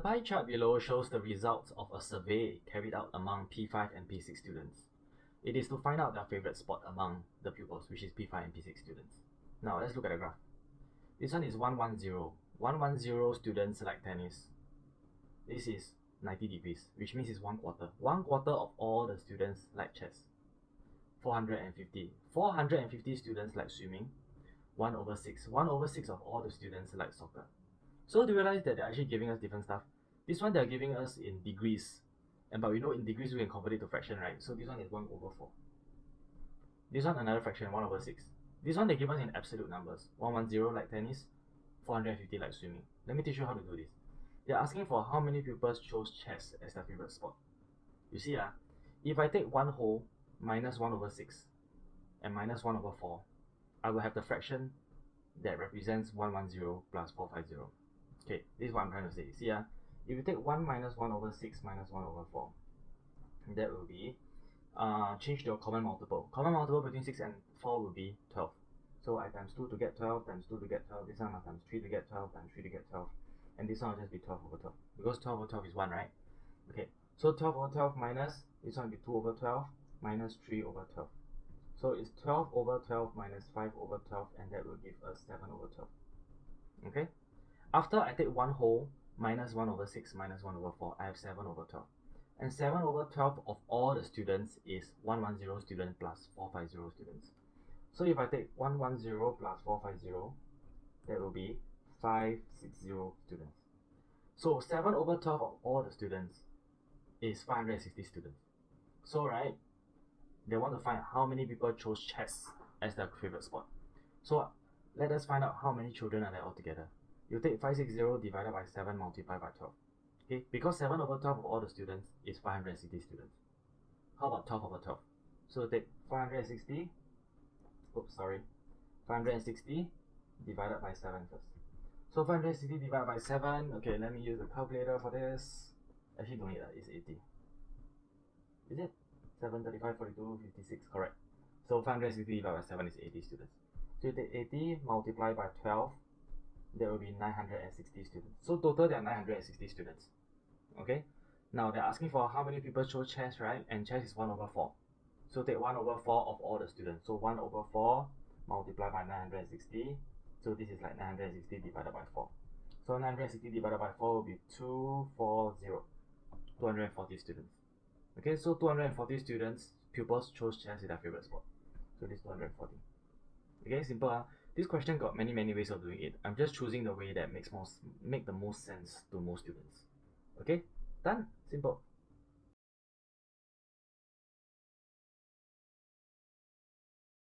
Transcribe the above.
pie chart below shows the results of a survey carried out among P5 and P6 students. It is to find out their favorite sport among the pupils, which is P5 and P6 students. Now let's look at the graph. This one is 110. 110 students like tennis. This is 90 degrees, which means it's 1/4. 1/4 of all the students like chess. 450. 450 students like swimming. 1/6. 1/6 of all the students like soccer. So do you realize that they're actually giving us different stuff? This one they're giving us in degrees. But we know in degrees we can convert it to fraction, right? So this one is 1/4. This one another fraction, 1/6. This one they give us in absolute numbers. 110 like tennis, 450 like swimming. Let me teach you how to do this. They're asking for how many pupils chose chess as their favorite sport. You see, if I take 1 whole minus 1/6 and minus 1/4, I will have the fraction that represents 110 plus 450. Okay, this is what I'm trying to say. See, if you take 1 minus 1/6 minus 1/4, that will be, change to your common multiple. Common multiple between 6 and 4 will be 12. So I times 2 to get 12, times 2 to get 12, this one I times 3 to get 12, times 3 to get 12, and this one will just be 12/12, because 12/12 is 1, right? Okay, so 12/12 minus, this one will be 2/12, minus 3/12. So it's 12/12 minus 5/12, and that will give us 7/12. Okay? After I take 1 whole minus 1/6 minus 1/4, I have 7/12. And 7/12 of all the students is 110 student plus 450 students. So if I take 110 plus 450, that will be 560 students. So 7/12 of all the students is 560 students. So right, they want to find how many people chose chess as their favorite sport. So let us find out how many children are there altogether. You take 560 divided by 7 multiplied by 12. Okay, because 7/12 of all the students is 560 students. How about 12/12? So take 560 divided by 7 first. So 560 divided by 7, okay, let me use the calculator for this. Actually don't need that, it's 80. Is it? 7, 35, 42, 56, correct. So 560 divided by 7 is 80 students. So you take 80 multiplied by 12, there will be 960 students. So total there are 960 students. Okay, now they're asking for how many people chose chess, right? And chess is 1/4. So take 1/4 of all the students. So 1/4 multiplied by 960. So this is like 960 divided by 4. So 960 divided by 4 will be 240 students. Okay, so 240 students, pupils chose chess as their favorite sport. So this 240. Okay, simple. This question got many ways of doing it. I'm just choosing the way that make the most sense to most students. Okay, done. Simple.